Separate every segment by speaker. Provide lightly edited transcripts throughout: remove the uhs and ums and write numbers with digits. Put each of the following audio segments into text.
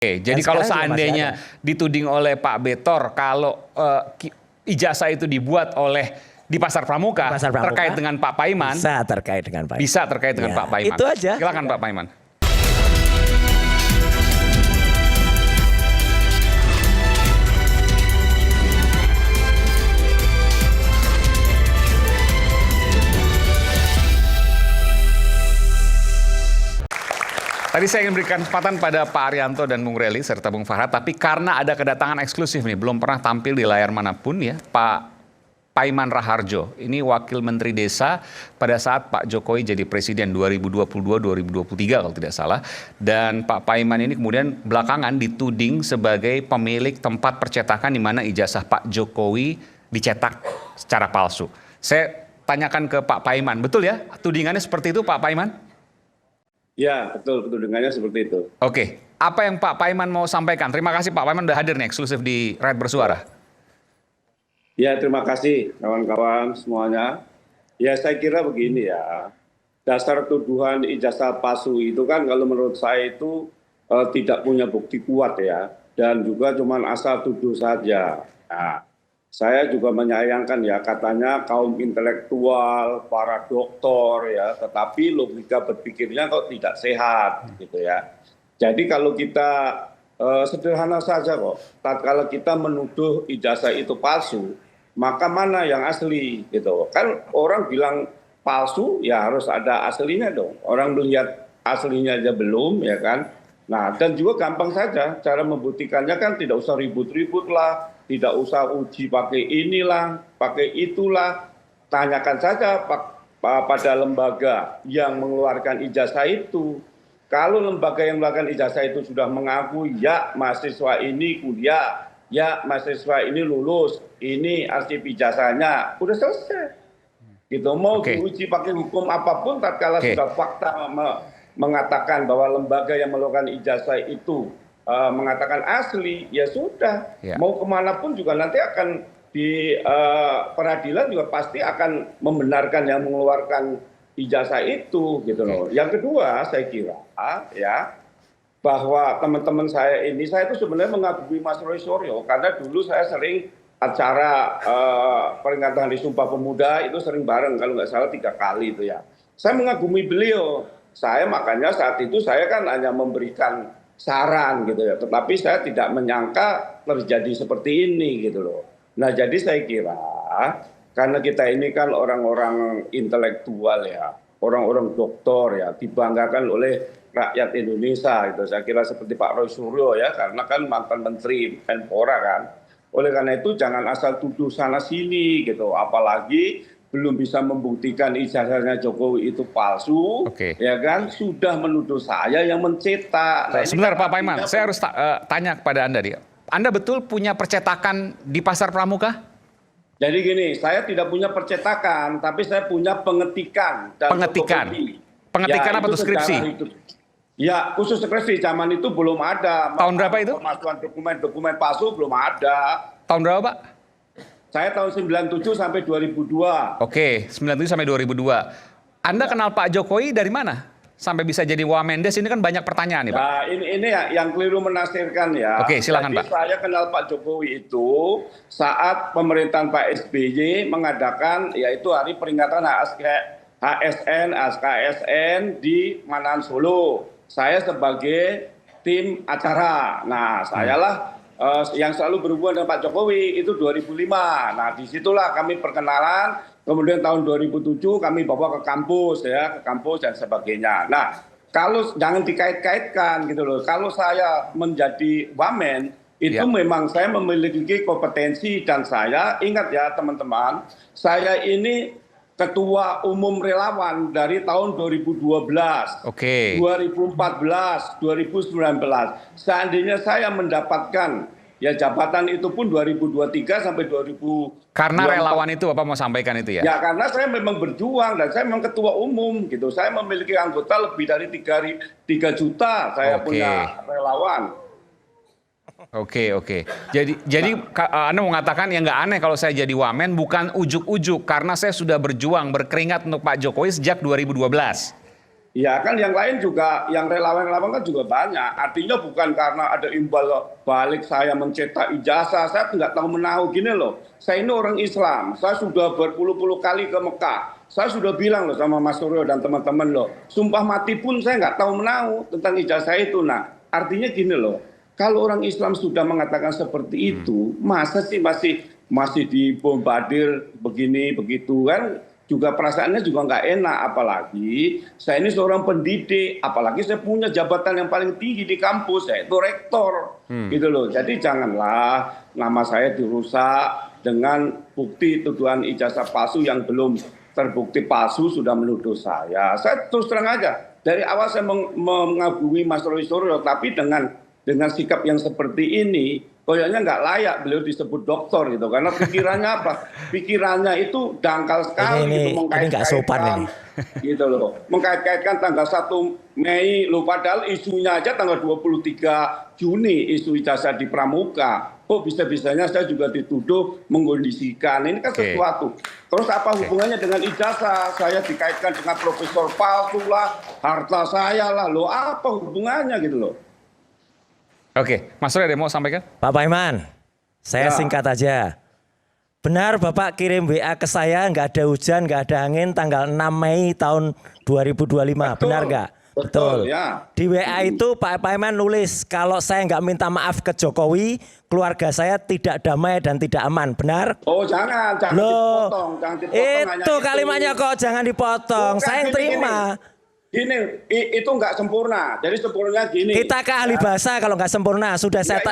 Speaker 1: Oke, jadi kalau seandainya dituding oleh Pak Betor kalau ijazah itu dibuat di Pasar Pramuka, terkait dengan Pak Paiman,
Speaker 2: bisa terkait dengan Pak Paiman.
Speaker 1: Bisa terkait dengan Pak Paiman.
Speaker 2: Itu aja.
Speaker 1: Silakan Pak Paiman. Tadi saya ingin berikan kesempatan pada Pak Arianto dan Bung Rely serta Bung Farhad, tapi karena ada kedatangan eksklusif nih, belum pernah tampil di layar manapun ya, Pak Paiman Raharjo. Ini Wakil Menteri Desa pada saat Pak Jokowi jadi Presiden 2022-2023 kalau tidak salah. Dan Pak Paiman ini kemudian belakangan dituding sebagai pemilik tempat percetakan di mana ijazah Pak Jokowi dicetak secara palsu. Saya tanyakan ke Pak Paiman, betul ya tudingannya seperti itu Pak Paiman?
Speaker 3: Ya, betul, tudingannya seperti itu.
Speaker 1: Oke, apa yang Pak Paiman mau sampaikan? Terima kasih Pak Paiman sudah hadir nih eksklusif di Rakyat Bersuara.
Speaker 3: Ya, terima kasih kawan-kawan semuanya. Ya, saya kira begini ya, dasar tuduhan ijazah palsu itu kan kalau menurut saya itu tidak punya bukti kuat ya, dan juga cuma asal tuduh saja. Nah, saya juga menyayangkan ya, katanya kaum intelektual, para doktor ya, tetapi logika berpikirnya kok tidak sehat gitu ya. Jadi kalau kita sederhana saja kok, kalau kita menuduh ijazah itu palsu, maka mana yang asli gitu. Kan orang bilang palsu ya harus ada aslinya dong. Orang melihat aslinya aja belum ya kan. Nah, dan juga gampang saja cara membuktikannya kan, tidak usah ribut-ribut lah. Tidak usah uji pakai inilah, pakai itulah. Tanyakan saja pada lembaga yang mengeluarkan ijazah itu. Kalau lembaga yang mengeluarkan ijazah itu sudah mengaku, ya mahasiswa ini kuliah, ya mahasiswa ini lulus, ini arsip ijazahnya, udah selesai. Gitu, mau diuji pakai hukum apapun, tatkala sudah fakta mengatakan bahwa lembaga yang mengeluarkan ijazah itu mengatakan asli, ya sudah. Ya. Mau kemanapun juga nanti akan di peradilan juga pasti akan membenarkan yang mengeluarkan ijazah itu, gitu loh. Yang kedua, saya kira ya bahwa teman-teman saya ini, saya itu sebenarnya mengagumi Mas Roy Suryo karena dulu saya sering acara peringatan Hari Sumpah Pemuda itu sering bareng, kalau nggak salah 3 kali itu ya. Saya mengagumi beliau. Saya makanya saat itu saya kan hanya memberikan saran gitu ya, tetapi saya tidak menyangka terjadi seperti ini gitu loh. Nah, jadi saya kira karena kita ini kan orang-orang intelektual ya, orang-orang doktor ya, dibanggakan oleh rakyat Indonesia gitu. Saya kira seperti Pak Roy Suryo ya, karena kan mantan Menteri Menpora kan. Oleh karena itu jangan asal tuduh sana sini gitu, apalagi belum bisa membuktikan ijazahnya Jokowi itu palsu, ya kan, sudah menuduh saya yang mencetak. Nah,
Speaker 1: sebentar Pak Paiman, saya harus tanya kepada Anda dia. Anda betul punya percetakan di Pasar Pramuka?
Speaker 3: Jadi gini, saya tidak punya percetakan, tapi saya punya pengetikan. Dan
Speaker 1: pengetikan ya, apa tuh, skripsi?
Speaker 3: Ya, khusus skripsi, zaman itu belum ada.
Speaker 1: Tahun berapa itu?
Speaker 3: Pemasukan dokumen palsu belum ada.
Speaker 1: Tahun berapa Pak?
Speaker 3: Saya tahun 97 sampai 2002.
Speaker 1: Oke, 97 sampai 2002. Anda kenal Pak Jokowi dari mana? Sampai bisa jadi Wamendes, ini kan banyak pertanyaan nih Pak.
Speaker 3: Nah, ini ya, yang keliru menafsirkan ya.
Speaker 1: Oke, silakan Pak.
Speaker 3: Saya kenal Pak Jokowi itu saat pemerintahan Pak SBY mengadakan yaitu hari peringatan HKSN di Manahan Solo. Saya sebagai tim acara. Nah, sayalah yang selalu berhubungan dengan Pak Jokowi itu 2005. Nah, disitulah kami perkenalan. Kemudian tahun 2007 kami bawa ke kampus ya, ke kampus dan sebagainya. Nah, kalau jangan dikait-kaitkan gitu loh. Kalau saya menjadi wamen itu memang saya memiliki kompetensi, dan saya ingat ya teman-teman, saya ini Ketua Umum Relawan dari tahun 2012, 2014, 2019. Seandainya saya mendapatkan ya jabatan itu pun 2023 sampai 2024.
Speaker 1: Karena relawan itu Bapak mau sampaikan itu ya?
Speaker 3: Ya, karena saya memang berjuang dan saya memang ketua umum gitu. Saya memiliki anggota lebih dari 3 juta. Saya punya relawan.
Speaker 1: Oke. Jadi Anda mengatakan ya nggak aneh kalau saya jadi wamen, bukan ujuk-ujuk, karena saya sudah berjuang berkeringat untuk Pak Jokowi sejak 2012.
Speaker 3: Ya kan yang lain juga, yang relawan-relawan kan juga banyak. Artinya bukan karena ada imbal balik saya mencetak ijazah, saya nggak tahu menahu gini loh. Saya ini orang Islam, saya sudah berpuluh-puluh kali ke Mekah. Saya sudah bilang loh sama Mas Suryo dan teman-teman loh, sumpah mati pun saya nggak tahu menahu tentang ijazah itu. Nah, artinya gini loh, kalau orang Islam sudah mengatakan seperti itu, masa sih masih dibombardir begini begitu kan? Juga perasaannya juga nggak enak, apalagi saya ini seorang pendidik, apalagi saya punya jabatan yang paling tinggi di kampus, yaitu rektor, gitu loh. Jadi janganlah nama saya dirusak dengan bukti tuduhan ijazah palsu yang belum terbukti palsu sudah menuduh saya. Saya terus terang aja, dari awal saya mengagumi Mas Roy Suryo, tapi dengan sikap yang seperti ini, kayaknya nggak layak beliau disebut doktor gitu, karena pikirannya apa? Pikirannya itu dangkal sekali gitu,
Speaker 2: ini nggak sopan ini.
Speaker 3: Gitu loh. Mengkait-kaitkan tanggal 1 Mei, lo padahal isunya aja tanggal 23 Juni isu ijazah di Pramuka. Oh bisa-bisanya saya juga dituduh mengkondisikan. Ini kan sesuatu. Terus apa hubungannya dengan ijazah? Saya dikaitkan dengan profesor palsu lah, harta saya lah. Loh apa hubungannya gitu loh?
Speaker 1: Oke, Mas Roy ada yang mau sampaikan?
Speaker 2: Pak Paiman, saya singkat aja. Benar Bapak kirim WA ke saya, nggak ada hujan, nggak ada angin, tanggal 6 Mei tahun 2025.
Speaker 3: Betul,
Speaker 2: benar nggak? Betul.
Speaker 3: Ya.
Speaker 2: Di WA itu Pak Paiman nulis, kalau saya nggak minta maaf ke Jokowi, keluarga saya tidak damai dan tidak aman. Benar?
Speaker 3: Oh jangan
Speaker 2: Loh,
Speaker 3: dipotong. Jangan dipotong,
Speaker 2: itu kalimatnya kok jangan dipotong.
Speaker 3: Bukan,
Speaker 2: saya yang terima.
Speaker 3: Gini, itu nggak sempurna. Jadi sempurnanya gini.
Speaker 2: Kita ke ahli bahasa kalau nggak sempurna. Sudah saya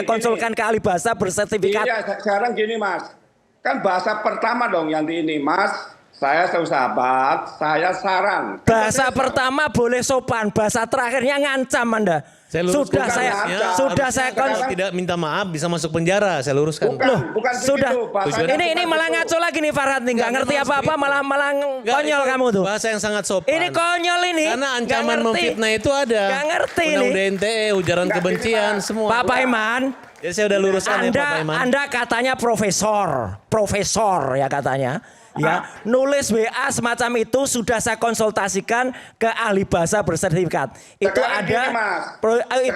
Speaker 2: konsulkan ke ahli bahasa bersertifikat.
Speaker 3: Iya, sekarang gini Mas. Kan bahasa pertama dong yang di ini Mas. Saya sahabat, saya saran.
Speaker 2: Bahasa pertama boleh sopan, bahasa terakhirnya ngancam Anda.
Speaker 4: Kalau tidak minta maaf bisa masuk penjara, saya luruskan.
Speaker 3: Bukan
Speaker 2: sudah.
Speaker 3: Begitu,
Speaker 2: ini malah ngaco lagi nih Farhad nih, nggak ngerti apa-apa malah konyol kamu tuh.
Speaker 4: Bahasa yang sangat sopan.
Speaker 2: Ini konyol ini.
Speaker 4: Karena ancaman memfitnah itu ada.
Speaker 2: Nggak ngerti ini.
Speaker 4: Undang DNTE, ujaran kebencian, semua.
Speaker 2: Pak Paiman.
Speaker 4: Jadi saya udah luruskan ya Pak Paiman.
Speaker 2: Anda katanya profesor ya katanya. Ya, nulis WA semacam itu sudah saya konsultasikan ke ahli bahasa bersertifikat. Itu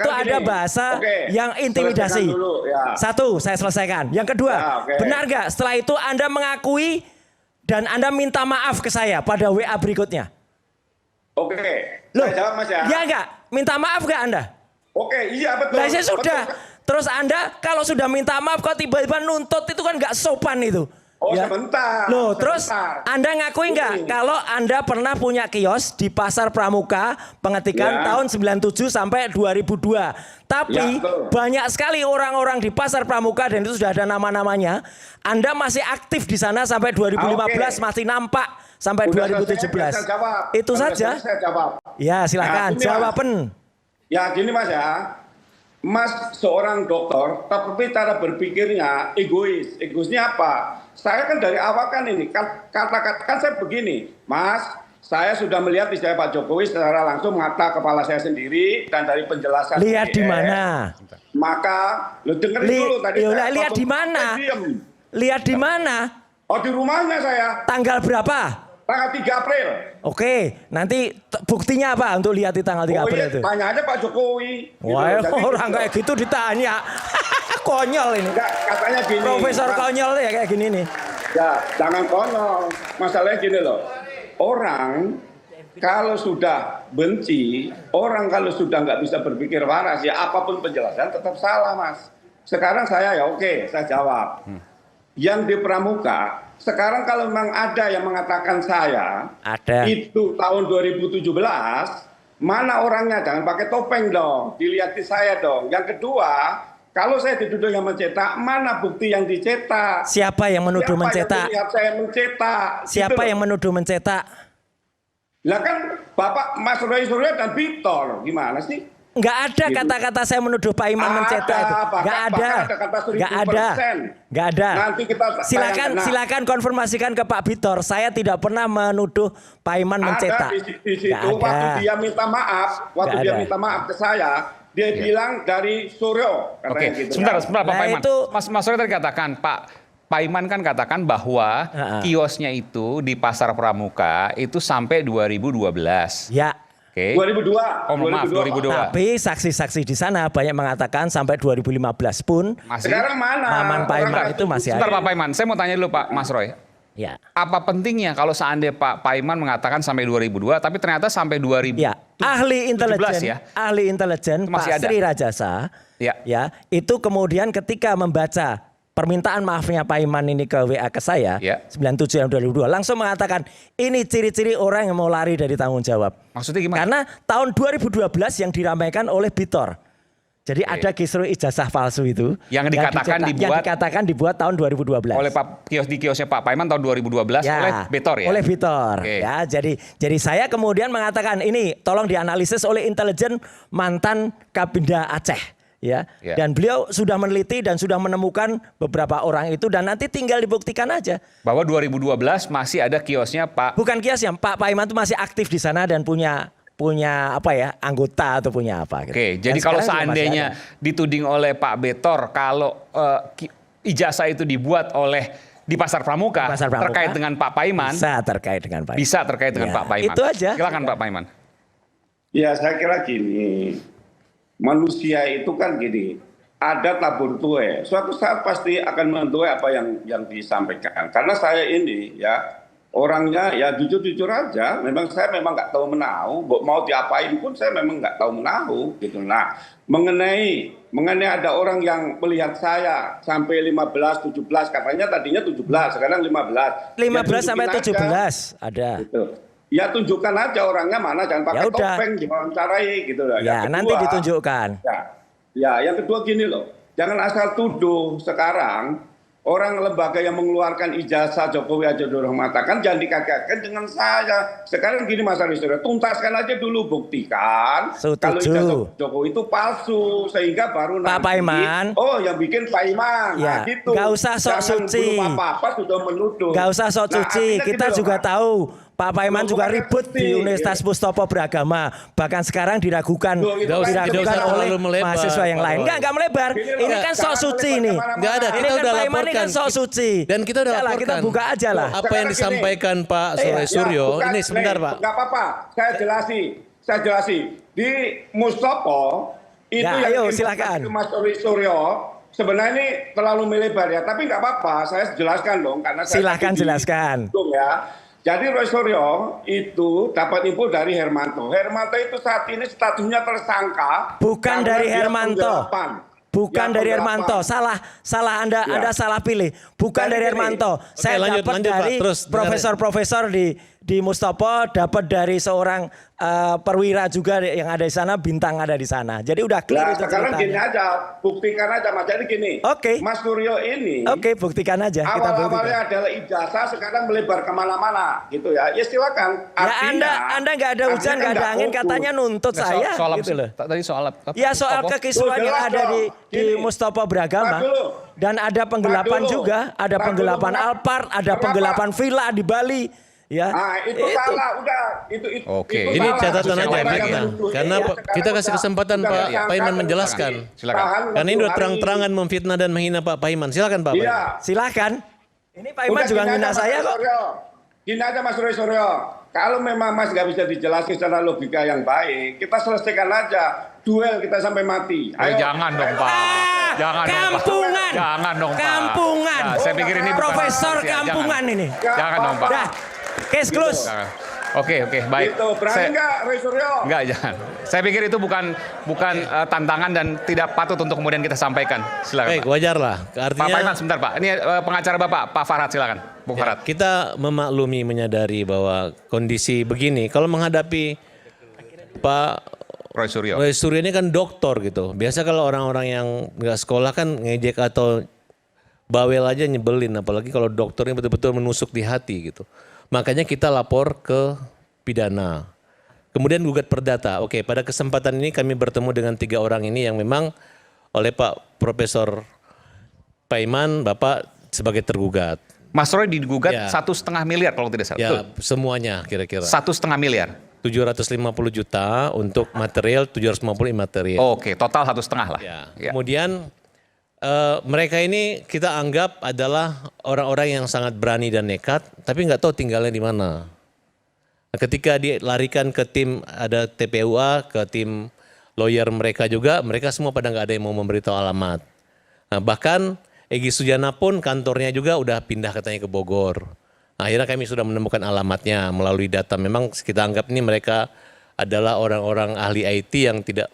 Speaker 2: ada bahasa yang intimidasi.
Speaker 3: Dulu, ya.
Speaker 2: Satu, saya selesaikan. Yang kedua, benar nggak setelah itu Anda mengakui dan Anda minta maaf ke saya pada WA berikutnya?
Speaker 3: Oke,
Speaker 2: Loh,
Speaker 3: saya jawab Mas ya.
Speaker 2: Ya nggak? Minta maaf nggak Anda?
Speaker 3: Oke, iya betul.
Speaker 2: Nah, saya sudah.
Speaker 3: Betul.
Speaker 2: Terus Anda kalau sudah minta maaf kok tiba-tiba nuntut itu kan nggak sopan itu.
Speaker 3: Oh
Speaker 2: ya.
Speaker 3: Sebentar.
Speaker 2: Loh,
Speaker 3: sebentar.
Speaker 2: terus Anda ngakui nggak kalau Anda pernah punya kios di Pasar Pramuka pengetikan tahun 97 sampai 2002. Tapi banyak sekali orang-orang di Pasar Pramuka dan itu sudah ada nama-namanya. Anda masih aktif di sana sampai 2015 masih nampak sampai 2017. Itu saja.
Speaker 3: Saya jawab.
Speaker 2: Ya, silakan jawaban.
Speaker 3: Ya gini Mas ya. Mas seorang dokter, tapi cara berpikirnya egois. Egoisnya apa? Saya kan dari awal kan ini, katakan saya begini, Mas, saya sudah melihat di saya Pak Jokowi secara langsung mata kepala saya sendiri dan dari penjelasan.
Speaker 2: Lihat di mana?
Speaker 3: Maka, lo dengerin dulu tadi.
Speaker 2: Lihat di mana? Lihat di mana?
Speaker 3: Oh di rumahnya saya.
Speaker 2: Tanggal berapa?
Speaker 3: Tanggal 3 April.
Speaker 2: Oke, nanti buktinya apa untuk lihat di tanggal 3 April itu?
Speaker 3: Tanya aja Pak Jokowi.
Speaker 2: Wah, gitu. Orang kayak gitu ditanya. Konyol ini.
Speaker 3: Enggak, katanya gini.
Speaker 2: Profesor konyol ya kayak gini nih.
Speaker 3: Ya, jangan konyol. Masalahnya gini loh. Orang kalau sudah benci, orang kalau sudah nggak bisa berpikir waras, ya apapun penjelasan tetap salah, Mas. Sekarang saya ya oke, saya jawab. Yang di Pramuka, sekarang kalau memang ada yang mengatakan saya, itu tahun 2017, mana orangnya? Jangan pakai topeng dong, dilihat di saya dong. Yang kedua, kalau saya dituduh yang mencetak, mana bukti yang dicetak?
Speaker 2: Siapa yang menuduh mencetak?
Speaker 3: Yang saya mencetak?
Speaker 2: Siapa
Speaker 3: gitu
Speaker 2: yang menuduh mencetak?
Speaker 3: Lah kan Bapak Mas Roy Suryo dan Victor, gimana sih?
Speaker 2: Nggak ada kata-kata saya menuduh Pak Iman mencetak itu. Nggak ada. Nggak ada.
Speaker 3: Nanti kita
Speaker 2: silakan konfirmasikan ke Pak Victor. Saya tidak pernah menuduh Pak Iman mencetak.
Speaker 3: Ada di situ waktu dia minta maaf, ke saya, dia bilang dari Suryo.
Speaker 1: Oke,
Speaker 3: gitu,
Speaker 1: sebentar Pak Paiman. Mas Suryo tadi katakan, Pak Iman kan katakan bahwa kiosnya itu di Pasar Pramuka itu sampai 2012.
Speaker 2: Ya.
Speaker 1: Oke.
Speaker 3: 2002.
Speaker 1: Oh maaf, 2002.
Speaker 2: Tapi saksi-saksi di sana banyak mengatakan sampai 2015 pun
Speaker 1: Masih.
Speaker 3: Sekarang mana?
Speaker 2: Maman Paiman
Speaker 3: Orang
Speaker 2: itu masih
Speaker 1: Sebentar
Speaker 2: ada.
Speaker 1: Pak Paiman, saya mau tanya dulu Pak Mas Roy.
Speaker 2: Ya.
Speaker 1: Apa pentingnya kalau seandainya Pak Paiman mengatakan sampai 2002, tapi ternyata sampai 2000?
Speaker 2: Ya, ahli intelijen,
Speaker 1: ya?
Speaker 2: ahli intelijen
Speaker 1: Itu masih
Speaker 2: Pak
Speaker 1: ada?
Speaker 2: Sri Rajasa,
Speaker 1: Ya.
Speaker 2: itu kemudian ketika membaca permintaan maafnya Pak Iman ini ke WA ke saya,
Speaker 1: Ya.
Speaker 2: 97 dan 2002, langsung mengatakan ini ciri-ciri orang yang mau lari dari tanggung jawab.
Speaker 1: Maksudnya gimana?
Speaker 2: Karena tahun 2012 yang diramaikan oleh Bitor. Jadi ada kisru ijazah palsu itu
Speaker 1: Yang dikatakan
Speaker 2: dibuat tahun 2012
Speaker 1: oleh di kiosnya Pak Paiman tahun 2012 oleh Betor ya?
Speaker 2: Oleh Bitor.
Speaker 1: Oke.
Speaker 2: Ya, jadi saya kemudian mengatakan ini tolong dianalisis oleh intelijen mantan Kabinda Aceh. Ya. Dan beliau sudah meneliti dan sudah menemukan beberapa orang itu dan nanti tinggal dibuktikan aja.
Speaker 1: Bahwa 2012 masih ada kiosnya Pak.
Speaker 2: Bukan kiosnya, Pak Paiman itu masih aktif di sana dan punya apa ya, anggota atau punya apa gitu.
Speaker 1: Oke, jadi
Speaker 2: Dan
Speaker 1: kalau
Speaker 2: sekarang juga masih
Speaker 1: seandainya
Speaker 2: ada.
Speaker 1: dituding oleh Pak Betor kalau ijazah itu dibuat di Pasar Pramuka, terkait dengan Pak Paiman,
Speaker 2: bisa terkait dengan Pak Paiman.
Speaker 1: bisa terkait dengan
Speaker 2: Ya,
Speaker 1: Pak Paiman.
Speaker 2: itu aja.
Speaker 1: Silakan Pak Paiman.
Speaker 3: Ya saya kira gini, manusia itu kan gini, ada tabur tuai. Suatu saat pasti akan menuai apa yang disampaikan. Karena saya ini ya orangnya ya jujur-jujur aja. Saya memang nggak tahu menahu. Mau diapain pun saya memang nggak tahu menahu gitu. Nah mengenai ada orang yang melihat saya sampai 15, 17 katanya tadinya 17 sekarang 15.
Speaker 2: 15 sampai 17
Speaker 3: aja.
Speaker 2: ada.
Speaker 3: Gitu. Ya tunjukkan aja orangnya mana, jangan pakai
Speaker 2: Ya udah.
Speaker 3: topeng diwawancarai gitu loh.
Speaker 2: Ya,
Speaker 3: Yang
Speaker 2: nanti
Speaker 3: kedua,
Speaker 2: ditunjukkan.
Speaker 3: Ya, yang kedua gini loh, jangan asal tuduh sekarang orang lembaga yang mengeluarkan ijazah Jokowi aja dorong mengatakan jangan dikaitkan dengan saya. Sekarang gini Mas Aris, tuntaskan aja dulu, buktikan kalau ijazah Jokowi itu palsu sehingga baru
Speaker 2: Pak
Speaker 3: nanti
Speaker 2: Paiman.
Speaker 3: oh yang bikin Pak Iman.
Speaker 2: Ya,
Speaker 3: Nah, gitu.
Speaker 2: nggak usah sok
Speaker 3: Jangan
Speaker 2: suci.
Speaker 3: belum apa-apa sudah menuduh.
Speaker 2: Gak usah sok
Speaker 3: Nah,
Speaker 2: suci,
Speaker 3: artinya
Speaker 2: kita
Speaker 3: gini loh,
Speaker 2: juga
Speaker 3: Mas.
Speaker 2: tahu Pak Paiman
Speaker 3: Loh,
Speaker 2: juga
Speaker 3: bukan
Speaker 2: ribut
Speaker 3: suci,
Speaker 2: di Universitas
Speaker 3: gitu.
Speaker 2: Mustopo Beragama. Bahkan sekarang diragukan,
Speaker 3: Loh, itu kan
Speaker 4: tidak usah
Speaker 2: oleh
Speaker 4: terlalu melebar,
Speaker 2: mahasiswa yang
Speaker 4: Pak
Speaker 2: lain.
Speaker 4: Roy.
Speaker 2: Enggak melebar.
Speaker 3: Gini loh,
Speaker 2: Ini kan sok
Speaker 3: jangan
Speaker 2: suci
Speaker 3: melebar
Speaker 2: nih.
Speaker 3: kemana-mana.
Speaker 4: Enggak ada,
Speaker 2: Ini
Speaker 4: kita
Speaker 2: kan
Speaker 4: udah
Speaker 2: Pak Iman ini
Speaker 4: laporkan.
Speaker 2: kan sok suci.
Speaker 4: Dan kita udah
Speaker 2: Ya lah,
Speaker 4: laporkan.
Speaker 2: kita buka aja lah.
Speaker 4: Apa yang
Speaker 3: Sekarang
Speaker 4: disampaikan Pak Sore Suryo,
Speaker 3: bukan,
Speaker 4: ini sebentar Pak.
Speaker 3: Enggak apa-apa, saya jelasi. Di Mustopo itu
Speaker 2: Ya,
Speaker 3: yang
Speaker 2: ayo, silakan.
Speaker 3: Mas Suryo sebenarnya ini terlalu melebar ya, tapi nggak apa-apa, saya jelaskan dong karena saya
Speaker 2: Silakan
Speaker 3: tadi
Speaker 2: jelaskan.
Speaker 3: dihitung ya. Jadi Roy Suryo itu dapat info dari Hermanto. Hermanto itu saat ini statusnya tersangka.
Speaker 2: Bukan
Speaker 3: karena
Speaker 2: dari
Speaker 3: dia
Speaker 2: Hermanto.
Speaker 3: penggelapan.
Speaker 2: Bukan
Speaker 3: Dia
Speaker 2: dari
Speaker 3: penggelapan.
Speaker 2: Hermanto, salah Anda,
Speaker 3: Ya.
Speaker 2: Anda salah pilih. Bukan
Speaker 3: Jadi
Speaker 2: dari
Speaker 3: gini.
Speaker 2: Hermanto. Saya
Speaker 4: lanjut,
Speaker 2: dapat
Speaker 4: Pak.
Speaker 2: dari
Speaker 4: Terus,
Speaker 2: profesor-profesor di Mustopo, dapat dari seorang perwira juga yang ada di sana, bintang ada di sana. Jadi udah clear
Speaker 3: Nah,
Speaker 2: itu
Speaker 3: sekarang gini
Speaker 2: ceritanya.
Speaker 3: aja, buktikan aja Mas. Jadi gini,
Speaker 2: Oke.
Speaker 3: Mas Suryo ini
Speaker 2: Oke, buktikan aja. Kita
Speaker 3: awal-awalnya
Speaker 2: buktikan.
Speaker 3: adalah ijazah, sekarang melebar kemana-mana, gitu ya. Ya silakan.
Speaker 2: Ya Anda nggak ada hujan, nggak ada angin, katanya nuntut saya, gitu loh.
Speaker 1: Tadi soal apa?
Speaker 2: Ya soal
Speaker 1: Apa?
Speaker 2: kekisruan yang
Speaker 3: Jelas
Speaker 2: ada
Speaker 3: dong.
Speaker 2: di
Speaker 3: Gini.
Speaker 2: Mustopo Beragama.
Speaker 3: Tar dulu.
Speaker 2: Dan ada penggelapan
Speaker 3: Tar dulu.
Speaker 2: juga, ada
Speaker 3: Tar
Speaker 2: penggelapan
Speaker 3: dulu,
Speaker 2: Alphard, ada
Speaker 3: kenapa?
Speaker 2: penggelapan villa di Bali. Ya,
Speaker 3: Nah, itu salah, udah. Itu
Speaker 1: Oke.
Speaker 3: itu
Speaker 4: Ini
Speaker 3: salah.
Speaker 4: catatan
Speaker 1: Yang
Speaker 4: aja
Speaker 1: lain lagi
Speaker 4: kita.
Speaker 1: ya.
Speaker 4: Karena
Speaker 3: Iya,
Speaker 4: Pak, kita
Speaker 3: sekarang
Speaker 4: kasih kesempatan
Speaker 3: udah
Speaker 4: Pak
Speaker 3: disangka
Speaker 4: Paiman
Speaker 3: terus
Speaker 4: menjelaskan.
Speaker 3: lagi.
Speaker 1: Silakan.
Speaker 3: Tahan
Speaker 4: Karena ini
Speaker 3: 10
Speaker 4: udah
Speaker 3: hari.
Speaker 4: terang-terangan memfitnah dan menghina Pak Paiman. Silakan Pak
Speaker 3: Iya.
Speaker 4: Paiman.
Speaker 2: silakan. Ini Pak Iman
Speaker 3: Udah
Speaker 2: juga
Speaker 3: gini
Speaker 2: ngina
Speaker 3: aja, Mas
Speaker 2: saya kok.
Speaker 3: Suryo. Gini aja Mas Roy Suryo. Kalau memang Mas nggak bisa dijelaskan secara logika yang baik, kita selesaikan aja. Duel kita sampai mati.
Speaker 1: Oh, jangan dong Pak. Jangan dong Pak.
Speaker 2: Kampungan.
Speaker 1: Jangan dong Pak.
Speaker 2: Kampungan.
Speaker 1: Ya, saya pikir ini bukan
Speaker 2: Profesor
Speaker 1: rahasia.
Speaker 2: kampungan
Speaker 1: Jangan.
Speaker 2: ini.
Speaker 1: Jangan dong Pak.
Speaker 2: Dah, case close.
Speaker 1: Jangan. Oke, baik.
Speaker 3: Gitu, berani nggak Roy Suryo?
Speaker 1: Enggak, jangan. Saya pikir itu bukan tantangan dan tidak patut untuk kemudian kita sampaikan. Silakan
Speaker 4: Baik,
Speaker 1: Pak.
Speaker 4: wajar lah.
Speaker 1: Pak Paiman
Speaker 4: Artinya
Speaker 1: sebentar Pak. Ini pengacara Bapak, Pak Farhad silakan. Bung Farhad.
Speaker 4: kita memaklumi, menyadari bahwa kondisi begini, kalau menghadapi Pak
Speaker 1: Roy Suryo.
Speaker 4: Roy Suryo ini kan doktor gitu. Biasa kalau orang-orang yang nggak sekolah kan ngejek atau bawel aja nyebelin. Apalagi kalau dokternya betul-betul menusuk di hati gitu. Makanya kita lapor ke pidana. Kemudian gugat perdata. Oke, pada kesempatan ini kami bertemu dengan 3 orang ini yang memang oleh Pak Profesor Paiman, Bapak sebagai tergugat.
Speaker 1: Mas Roy digugat
Speaker 4: Ya.
Speaker 1: 1,5 miliar kalau tidak salah.
Speaker 4: Ya,
Speaker 1: Betul.
Speaker 4: semuanya kira-kira.
Speaker 1: 1,5 miliar.
Speaker 4: 750 juta untuk material, 750 imaterial.
Speaker 1: Oke, total 1,5 lah.
Speaker 4: Ya.
Speaker 1: Ya.
Speaker 4: Kemudian mereka ini kita anggap adalah orang-orang yang sangat berani dan nekat, tapi nggak tahu tinggalnya di mana. Ketika dilarikan ke tim ada TPUA, ke tim lawyer mereka juga, mereka semua pada nggak ada yang mau memberitahu alamat. Nah, bahkan Egy Sujana pun kantornya juga udah pindah katanya ke Bogor. Akhirnya kami sudah menemukan alamatnya melalui data. Memang kita anggap ini mereka adalah orang-orang ahli IT yang tidak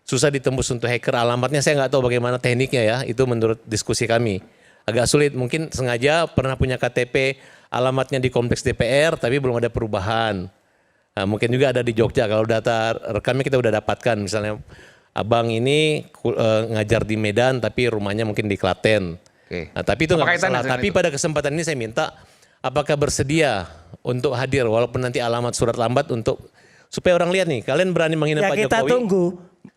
Speaker 4: susah ditembus untuk hacker. Alamatnya saya nggak tahu bagaimana tekniknya ya, itu menurut diskusi kami. Agak sulit, mungkin sengaja pernah punya KTP, alamatnya di kompleks DPR tapi belum ada perubahan. Nah, mungkin juga ada di Jogja, kalau data rekamnya kita udah dapatkan. Misalnya abang ini ngajar di Medan tapi rumahnya mungkin di Klaten.
Speaker 1: Oke.
Speaker 4: Nah, tapi itu nggak masalah. Tapi
Speaker 1: itu?
Speaker 4: pada kesempatan ini saya minta apakah bersedia untuk hadir walaupun nanti alamat surat lambat untuk supaya orang lihat nih, kalian berani menghina
Speaker 2: Ya
Speaker 4: Pak
Speaker 2: kita
Speaker 4: Jokowi.
Speaker 2: tunggu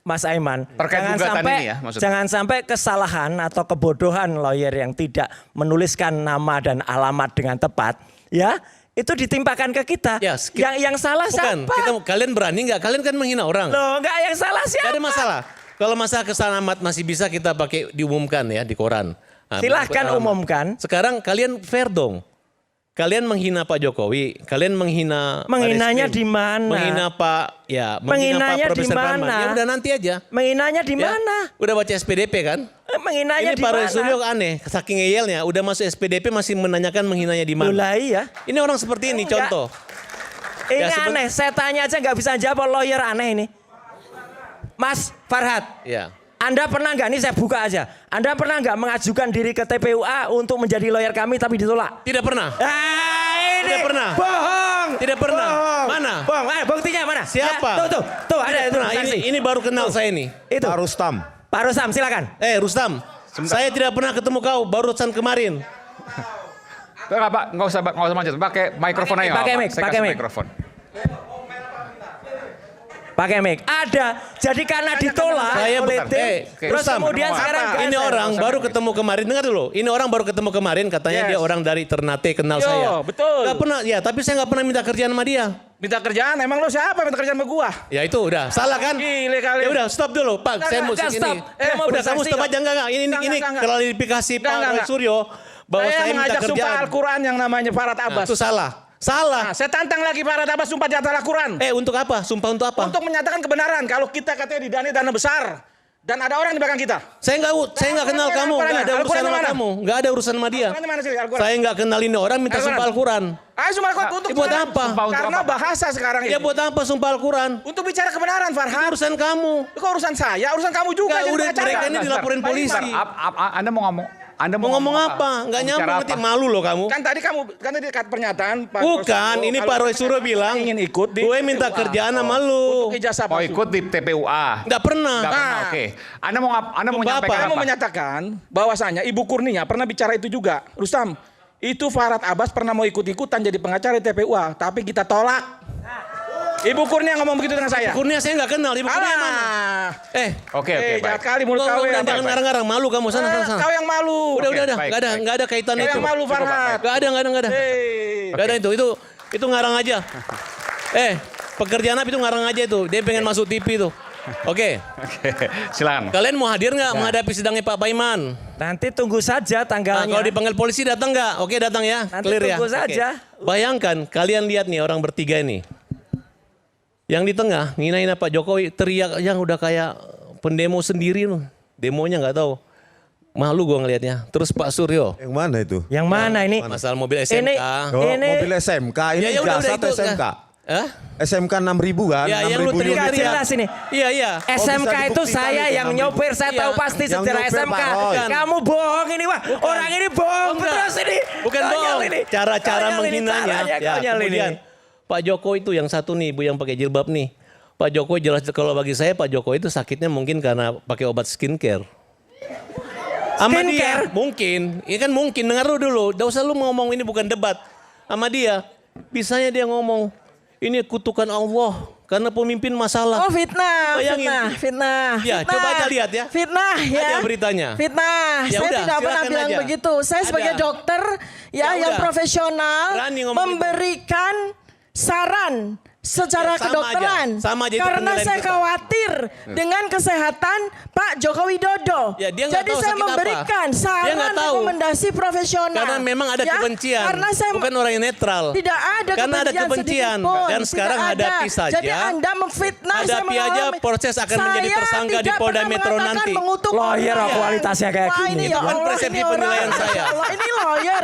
Speaker 2: Mas Aiman.
Speaker 1: Terkait gugatan ini ya, maksudnya.
Speaker 2: Jangan sampai kesalahan atau kebodohan lawyer yang tidak menuliskan nama dan alamat dengan tepat, ya itu ditimpakan ke kita.
Speaker 4: Ya,
Speaker 2: yang salah
Speaker 4: bukan,
Speaker 2: siapa?
Speaker 4: kalian berani nggak? Kalian kan menghina orang.
Speaker 2: Loh, enggak, yang salah siapa?
Speaker 4: Gak ada masalah. Kalau masalah kesalahan alamat masih bisa kita pakai diumumkan ya di koran. Nah,
Speaker 2: Silahkan
Speaker 4: alamat.
Speaker 2: umumkan.
Speaker 4: Sekarang kalian fair dong. Kalian menghina Pak Jokowi, kalian menghina
Speaker 2: Menghinanya
Speaker 4: Baris
Speaker 2: di
Speaker 4: Krim,
Speaker 2: mana?
Speaker 4: menghina Pak
Speaker 2: Menghinanya di
Speaker 4: Profesor Pratman.
Speaker 2: mana?
Speaker 4: Ya udah nanti aja.
Speaker 2: Menghinanya di
Speaker 4: Ya,
Speaker 2: mana?
Speaker 4: udah baca SPDP kan?
Speaker 2: Menghinanya
Speaker 4: Ini
Speaker 2: di
Speaker 4: Pak Roy
Speaker 2: mana?
Speaker 4: Suryo aneh, saking ngeyelnya udah masuk SPDP masih menanyakan menghinanya di mana.
Speaker 2: Mulai ya.
Speaker 4: Ini orang seperti ini
Speaker 2: Enggak.
Speaker 4: contoh.
Speaker 2: Ini
Speaker 4: Ya,
Speaker 2: aneh, saya tanya aja nggak bisa jawab, lawyer aneh ini. Mas Farhad,
Speaker 4: Ya.
Speaker 2: Anda pernah nggak, ini saya buka aja. Anda pernah nggak mengajukan diri ke TPUA untuk menjadi lawyer kami tapi ditolak?
Speaker 4: Tidak pernah.
Speaker 2: Ah, ini
Speaker 4: Tidak pernah.
Speaker 2: Bohong.
Speaker 4: Tidak pernah.
Speaker 2: Bohong.
Speaker 4: Mana?
Speaker 2: Bohong. Buktinya mana?
Speaker 4: Siapa?
Speaker 2: Ya, tuh ada itu.
Speaker 4: Nah, ini baru kenal saya nih.
Speaker 2: Itu.
Speaker 5: Pak Rustam.
Speaker 2: Pak Rustam, silakan.
Speaker 4: Rustam, saya tidak pernah ketemu kau barusan kemarin.
Speaker 1: Enggak Pak, nggak usah macet. Pakai mikrofon aja.
Speaker 2: Pakai
Speaker 1: Pak.
Speaker 2: mic,
Speaker 1: Saya
Speaker 2: pakai
Speaker 1: kasih
Speaker 2: mic.
Speaker 1: mikrofon.
Speaker 2: Pakai mic. Ada. Jadi karena ditolak
Speaker 4: Saya
Speaker 2: oleh
Speaker 4: bukan.
Speaker 2: tim, terus
Speaker 4: Rustam,
Speaker 2: kemudian
Speaker 1: ngomong
Speaker 2: sekarang
Speaker 1: apa?
Speaker 4: Ini orang baru ketemu kemarin, dengar dulu. Ini orang baru ketemu kemarin, katanya
Speaker 6: Yes.
Speaker 4: dia orang dari Ternate, kenal
Speaker 6: Yo,
Speaker 4: saya.
Speaker 6: betul.
Speaker 4: Gak pernah, ya tapi saya gak pernah minta kerjaan sama dia.
Speaker 6: Minta kerjaan, emang lo siapa minta kerjaan sama gua?
Speaker 4: Ya itu udah, salah kan?
Speaker 6: Gile kali.
Speaker 4: Ya udah, stop dulu, Pak.
Speaker 6: Enggak,
Speaker 4: Saya mau
Speaker 2: enggak,
Speaker 4: ini.
Speaker 2: stop. Saya mau
Speaker 4: Udah, kamu
Speaker 2: bersaksi
Speaker 4: stop
Speaker 2: kok.
Speaker 4: aja, enggak. Ini
Speaker 6: Enggak.
Speaker 4: klarifikasi Pak
Speaker 6: Enggak.
Speaker 4: Roy Suryo bahwa saya minta
Speaker 6: mengajak sumpah
Speaker 4: kerjaan.
Speaker 6: Al-Quran yang namanya Farhad
Speaker 4: Nah,
Speaker 6: Abbas.
Speaker 4: itu salah. Salah.
Speaker 6: Nah, saya tantang lagi Farhad Abbas sumpah di atas Al-Quran.
Speaker 4: Untuk apa? Sumpah untuk apa?
Speaker 6: Untuk menyatakan kebenaran kalau kita katanya didani dana besar dan ada orang di belakang kita.
Speaker 4: Saya nggak kenal kamu, nggak ada urusan sama
Speaker 6: Al-Quran
Speaker 4: kamu, nggak ada urusan sama dia.
Speaker 6: Al-Quran mana sih Al-Quran?
Speaker 4: Saya nggak kenal ini orang minta
Speaker 6: Al-Quran.
Speaker 4: sumpah Al-Quran.
Speaker 6: Ayo sumpah Al-Quran untuk
Speaker 4: buat
Speaker 6: kebenaran.
Speaker 4: apa?
Speaker 1: Sumpah untuk
Speaker 6: Karena
Speaker 1: apa?
Speaker 6: bahasa sekarang ini.
Speaker 4: Ya buat apa sumpah Al-Quran?
Speaker 6: Untuk bicara kebenaran
Speaker 4: Itu
Speaker 6: Farhad.
Speaker 4: urusan kamu.
Speaker 6: Itu kok urusan saya, urusan kamu juga.
Speaker 4: Nggak,
Speaker 6: jadi
Speaker 4: udah
Speaker 6: pengacara.
Speaker 4: mereka ini dilaporin
Speaker 1: Bentar,
Speaker 4: polisi.
Speaker 1: bentar. Anda mau ngomong? Anda
Speaker 4: Mau ngomong apa? Nggak
Speaker 1: Mau
Speaker 4: nyambung
Speaker 1: bicara
Speaker 4: nanti
Speaker 1: apa?
Speaker 4: malu loh kamu.
Speaker 6: Kan tadi pernyataan Pak
Speaker 4: Bukan,
Speaker 6: Roy
Speaker 4: ini
Speaker 6: Suryo,
Speaker 4: Pak
Speaker 6: kalau
Speaker 4: Roy Suryo bilang,
Speaker 6: ingin ikut di
Speaker 4: gue minta kerjaan sama lu.
Speaker 6: untuk ijazah
Speaker 1: Mau
Speaker 6: palsu.
Speaker 1: ikut di TPUA?
Speaker 4: Nggak pernah.
Speaker 1: Nggak pernah,
Speaker 6: Nah.
Speaker 1: oke. Anda mau
Speaker 4: Sumpah
Speaker 1: menyampaikan
Speaker 6: Saya
Speaker 1: apa?
Speaker 6: mau menyatakan bahwasanya Ibu Kurnia pernah bicara itu juga. Rustam, itu Farhad Abbas pernah mau ikut-ikutan jadi pengacara di TPUA, tapi kita tolak. Ibu Kurnia ngomong begitu dengan saya.
Speaker 4: Kurnia saya nggak kenal. Ibu Kurnia mana?
Speaker 6: Alah.
Speaker 1: Oke,
Speaker 6: Jahat
Speaker 1: baik.
Speaker 6: kali mulut kau ya.
Speaker 4: Jangan ngarang-ngarang, malu kamu sana.
Speaker 6: Kau yang malu.
Speaker 4: Udah,
Speaker 1: Oke, baik,
Speaker 4: nggak ada kaitan
Speaker 6: Kau
Speaker 4: itu.
Speaker 6: yang malu Farhad.
Speaker 4: Nggak ada.
Speaker 6: Hei.
Speaker 4: Nggak ada itu ngarang aja. Pekerjaan apa itu ngarang aja itu. Dia pengen masuk TV tuh. Oke,
Speaker 1: Oke, silakan.
Speaker 4: kalian mau hadir nggak menghadapi sidangnya Pak Paiman?
Speaker 2: Nanti tunggu saja
Speaker 4: Nah,
Speaker 2: tanggalnya.
Speaker 4: kalau dipanggil polisi datang nggak? Oke, datang ya.
Speaker 2: Nanti
Speaker 4: Clear ya.
Speaker 2: tunggu saja.
Speaker 4: Oke. Bayangkan kalian lihat nih orang bertiga ini. Yang di tengah nginain Pak Jokowi teriak yang udah kayak pendemo sendiri loh. Demonya nggak tahu. Malu gua ngelihatnya. Terus Pak Suryo.
Speaker 5: Yang mana itu?
Speaker 2: Yang mana ini?
Speaker 4: Masalah mobil SMK.
Speaker 2: Ini
Speaker 5: Mobil SMK. Ini
Speaker 4: Ya udah
Speaker 5: jasa
Speaker 4: itu.
Speaker 5: SMK.
Speaker 4: Hah?
Speaker 5: SMK 6.000 kan?
Speaker 4: Ya, yang lu
Speaker 5: 6.000
Speaker 4: teriak
Speaker 5: unit.
Speaker 2: jelas ini.
Speaker 4: Iya.
Speaker 2: SMK
Speaker 5: bisa
Speaker 2: itu
Speaker 5: dibuktikan
Speaker 2: saya
Speaker 5: itu,
Speaker 2: yang
Speaker 5: 6.000.
Speaker 2: nyopir, saya
Speaker 4: Iya.
Speaker 2: tahu pasti
Speaker 5: Yang
Speaker 2: sejarah
Speaker 5: nyopir,
Speaker 2: SMK.
Speaker 5: Pak Roy.
Speaker 2: Kamu bohong ini, wah. Orang ini bohong
Speaker 4: Enggak.
Speaker 2: terus ini.
Speaker 4: Bukan
Speaker 2: Konyol
Speaker 4: bohong.
Speaker 2: ini.
Speaker 4: Cara-cara
Speaker 2: Konyol ini
Speaker 4: menghinanya.
Speaker 2: caranya,
Speaker 4: Ya,
Speaker 2: konyol ini.
Speaker 4: kemudian Pak Jokowi itu yang satu nih, Bu yang pakai jilbab nih. Pak Jokowi jelas kalau bagi saya Pak Jokowi itu sakitnya mungkin karena pakai obat skincare. Sama dia,
Speaker 2: Skincare?
Speaker 4: mungkin. Ini kan mungkin, dengar lu dulu. Gak usah lu ngomong ini bukan debat. Sama dia, bisanya dia ngomong, ini kutukan Allah karena pemimpin masalah.
Speaker 2: Oh fitnah,
Speaker 4: Bayangin.
Speaker 2: fitnah.
Speaker 4: Ya,
Speaker 2: fitnah.
Speaker 4: coba aja lihat ya.
Speaker 7: Fitnah ya.
Speaker 4: Ada beritanya.
Speaker 7: Fitnah.
Speaker 4: Ya
Speaker 7: Saya
Speaker 4: udah,
Speaker 7: tidak pernah
Speaker 4: silakan
Speaker 7: bilang
Speaker 4: aja.
Speaker 7: begitu. Saya sebagai
Speaker 4: Ada.
Speaker 7: dokter
Speaker 4: Ya
Speaker 7: yang
Speaker 4: udah.
Speaker 7: profesional
Speaker 4: Berani ngomong
Speaker 7: memberikan saran
Speaker 4: Ya,
Speaker 7: secara
Speaker 4: sama
Speaker 7: kedokteran.
Speaker 4: aja. Sama aja itu
Speaker 7: Karena
Speaker 4: penilaian
Speaker 7: saya
Speaker 4: kita.
Speaker 7: khawatir dengan kesehatan Pak Joko Widodo.
Speaker 4: Ya, dia nggak
Speaker 7: Jadi
Speaker 4: tahu
Speaker 7: saya
Speaker 4: sakit apa.
Speaker 7: memberikan
Speaker 4: Dia
Speaker 7: saran
Speaker 4: nggak tahu.
Speaker 7: rekomendasi profesional.
Speaker 4: Karena memang ada
Speaker 7: Ya,
Speaker 4: kebencian,
Speaker 7: Karena saya
Speaker 4: bukan orang yang netral.
Speaker 7: Tidak ada
Speaker 4: Karena ada kebencian,
Speaker 7: sedikit pun.
Speaker 4: dan sekarang
Speaker 7: Tidak ada.
Speaker 4: hadapi saja.
Speaker 7: Jadi Anda memfitnah. saya
Speaker 4: Hadapi aja,
Speaker 7: mengalami.
Speaker 4: proses akan menjadi
Speaker 7: Saya
Speaker 4: tersangka di
Speaker 7: tidak
Speaker 4: Polda
Speaker 7: pernah
Speaker 4: Metro
Speaker 7: mengatakan
Speaker 4: nanti.
Speaker 7: mengutuk
Speaker 2: Lawyer
Speaker 7: orang.
Speaker 2: kualitasnya kayak
Speaker 7: Wah,
Speaker 2: gini.
Speaker 7: ini ya
Speaker 4: Bukan
Speaker 7: Allah,
Speaker 4: persepsi
Speaker 7: ini orang.
Speaker 4: penilaian saya.
Speaker 7: Allah, ini lawyer.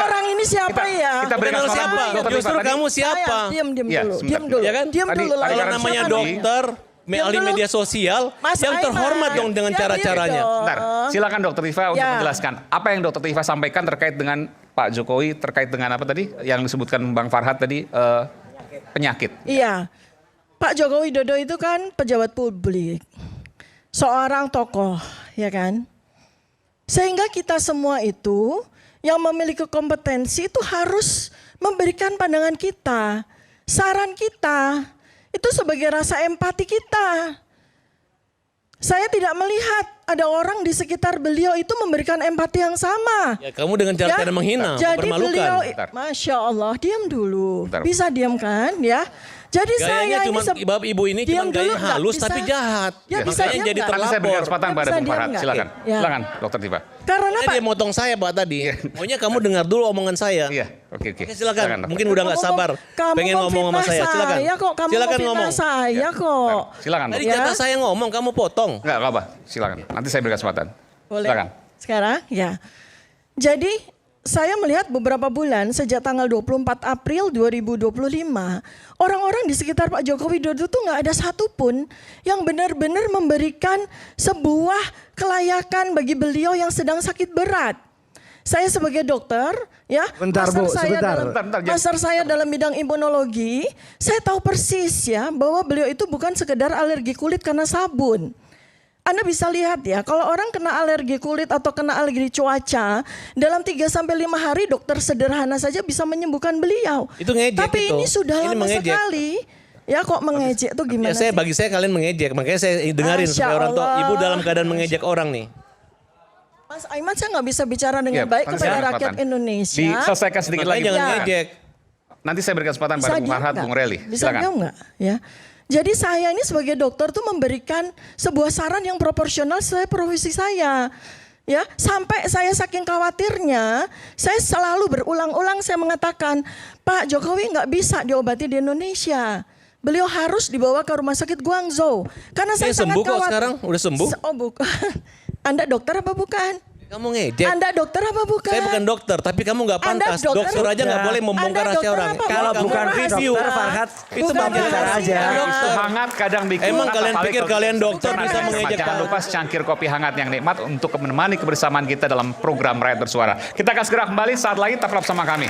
Speaker 7: Orang ini siapa ya?
Speaker 1: kita berikan
Speaker 4: Bukan
Speaker 1: kesempatan
Speaker 4: siapa,
Speaker 1: Dr.
Speaker 4: justru
Speaker 1: Rifa tadi.
Speaker 4: kamu siapa?
Speaker 7: Diam
Speaker 1: Ya,
Speaker 7: dulu.
Speaker 1: sebentar.
Speaker 7: Diam dulu.
Speaker 4: Ya kan?
Speaker 7: Diam
Speaker 1: Tadi-
Speaker 7: dulu.
Speaker 1: tadi
Speaker 7: lawyer.
Speaker 4: Kalau
Speaker 1: kan
Speaker 4: namanya
Speaker 7: Siapa dulu?
Speaker 4: dokter, ahli
Speaker 7: dulu.
Speaker 4: media sosial,
Speaker 7: Mas
Speaker 4: yang
Speaker 7: Aiman.
Speaker 4: terhormat dong dengan
Speaker 7: Ya,
Speaker 4: cara-caranya.
Speaker 7: gitu.
Speaker 1: Bentar, silakan Dr. Rifa untuk
Speaker 7: Ya.
Speaker 1: menjelaskan apa yang Dr. Rifa sampaikan terkait dengan Pak Jokowi, terkait dengan apa tadi yang disebutkan Bang Farhad tadi, penyakit.
Speaker 7: Iya. Pak Joko Widodo itu kan pejabat publik. Seorang tokoh, ya kan? Sehingga kita semua itu yang memiliki kompetensi itu harus memberikan pandangan kita, saran kita. Itu sebagai rasa empati kita. Saya tidak melihat ada orang di sekitar beliau itu memberikan empati yang sama.
Speaker 4: Ya, kamu dengan cara-cara menghina,
Speaker 7: Jadi
Speaker 4: mempermalukan.
Speaker 7: beliau,
Speaker 1: Bentar.
Speaker 7: Masya Allah, diam dulu.
Speaker 1: Bentar.
Speaker 7: Bisa diam kan ya? Jadi
Speaker 4: Gayanya
Speaker 7: saya
Speaker 4: cuma
Speaker 7: ini
Speaker 4: bab ibu ini
Speaker 7: diam
Speaker 4: cuma gayanya
Speaker 7: dulu nggak?
Speaker 4: halus
Speaker 7: Bisa?
Speaker 4: tapi jahat.
Speaker 7: Ya, bisa
Speaker 4: Makanya
Speaker 7: diam
Speaker 4: jadi
Speaker 7: nggak?
Speaker 1: Nanti saya berikan
Speaker 4: terlapor.
Speaker 1: kesempatan
Speaker 7: Bisa
Speaker 1: pada Bung
Speaker 7: diam
Speaker 1: Farhad.
Speaker 7: nggak?
Speaker 1: Silakan.
Speaker 7: Ya.
Speaker 1: Silakan Dr. Rifa.
Speaker 7: Karena
Speaker 4: Karena
Speaker 7: Pak
Speaker 4: dia motong saya Pak tadi. Maunya kamu dengar dulu omongan saya.
Speaker 1: Iya, oke.
Speaker 4: Oke, silakan.
Speaker 1: Dok.
Speaker 4: Mungkin udah nggak sabar
Speaker 7: kamu
Speaker 4: pengen ngomong sama
Speaker 7: memfitnah
Speaker 4: saya. Silakan.
Speaker 7: Saya kok, kamu
Speaker 4: Silakan
Speaker 7: memfitnah
Speaker 4: ngomong.
Speaker 7: saya kok.
Speaker 1: Silakan. Dok.
Speaker 4: Tadi
Speaker 7: Ya.
Speaker 4: jatah saya ngomong kamu potong.
Speaker 1: Enggak apa-apa, silakan. Nanti saya berikan kesempatan.
Speaker 7: Boleh.
Speaker 1: Silakan.
Speaker 7: Sekarang ya. Jadi saya melihat beberapa bulan sejak tanggal 24 April 2025, orang-orang di sekitar Pak Joko Widodo tuh nggak ada satupun yang benar-benar memberikan sebuah kelayakan bagi beliau yang sedang sakit berat. Saya sebagai dokter, ya,
Speaker 5: Bentar, Bu, sebentar.
Speaker 1: Bentar,
Speaker 7: master saya dalam bidang imunologi, saya tahu persis ya bahwa beliau itu bukan sekedar alergi kulit karena sabun. Anda bisa lihat ya, kalau orang kena alergi kulit atau kena alergi cuaca, dalam 3-5 hari dokter sederhana saja bisa menyembuhkan beliau.
Speaker 4: Itu ngejek
Speaker 7: Tapi
Speaker 4: itu.
Speaker 7: ini sudah
Speaker 4: Ini
Speaker 7: lama
Speaker 4: mengejek.
Speaker 7: sekali. Ya kok mengejek tuh
Speaker 4: Ya
Speaker 7: gimana
Speaker 4: saya
Speaker 7: sih?
Speaker 4: bagi saya kalian mengejek, makanya saya dengarin
Speaker 7: Masya
Speaker 4: supaya orang tua
Speaker 7: Allah.
Speaker 4: ibu dalam keadaan mengejek orang nih.
Speaker 7: Mas Aiman saya nggak bisa bicara dengan
Speaker 1: Iya,
Speaker 7: baik
Speaker 1: nanti
Speaker 7: kepada
Speaker 1: saya
Speaker 7: rakyat
Speaker 1: kesempatan.
Speaker 7: Indonesia.
Speaker 1: Diselesaikan sedikit
Speaker 4: Makanya
Speaker 1: lagi.
Speaker 4: jangan
Speaker 7: Ya.
Speaker 4: ngejek.
Speaker 1: Nanti saya berikan kesempatan pada Bung
Speaker 7: diam
Speaker 1: Farhad,
Speaker 7: nggak?
Speaker 1: Bung Reli.
Speaker 7: Bisa
Speaker 1: Silakan.
Speaker 7: diam nggak? Ya. Jadi saya ini sebagai dokter tuh memberikan sebuah saran yang proporsional sesuai profesi saya. Ya, sampai saya saking khawatirnya, saya selalu berulang-ulang saya mengatakan, Pak Jokowi nggak bisa diobati di Indonesia. Beliau harus dibawa ke rumah sakit Guangzhou. Karena saya
Speaker 4: Dia
Speaker 7: sangat
Speaker 4: sembuh kok
Speaker 7: khawatir.
Speaker 4: sekarang? Udah sembuh?
Speaker 7: Oh bukan. Anda dokter apa bukan?
Speaker 4: Kamu ngejek.
Speaker 7: Anda dokter apa bukan?
Speaker 4: Saya bukan dokter, tapi kamu nggak
Speaker 7: Anda
Speaker 4: pantas.
Speaker 7: dokter
Speaker 4: Dokter aja nggak
Speaker 7: bukan.
Speaker 4: boleh membongkar
Speaker 7: Anda
Speaker 4: rahasia
Speaker 7: dokter
Speaker 4: orang.
Speaker 7: apa
Speaker 2: Kalau
Speaker 7: bukan?
Speaker 2: bukan
Speaker 7: Rahasia.
Speaker 2: dokter Farhad,
Speaker 4: Itu
Speaker 7: Bukan
Speaker 4: bagian
Speaker 2: dokter
Speaker 7: rahasia.
Speaker 2: aja.
Speaker 1: Waktu hangat kadang bikin
Speaker 4: Emang
Speaker 1: apa,
Speaker 4: kalian
Speaker 1: apalagi
Speaker 4: pikir
Speaker 1: kalau
Speaker 4: kalian
Speaker 1: kita
Speaker 4: dokter
Speaker 1: bicara
Speaker 4: bisa
Speaker 1: dengan
Speaker 4: mengejek
Speaker 1: Jangan
Speaker 4: orang?
Speaker 1: lupa secangkir kopi hangat yang nikmat untuk menemani kebersamaan kita dalam program Rakyat Bersuara. Kita akan segera kembali saat lagi, tetaplah bersama kami.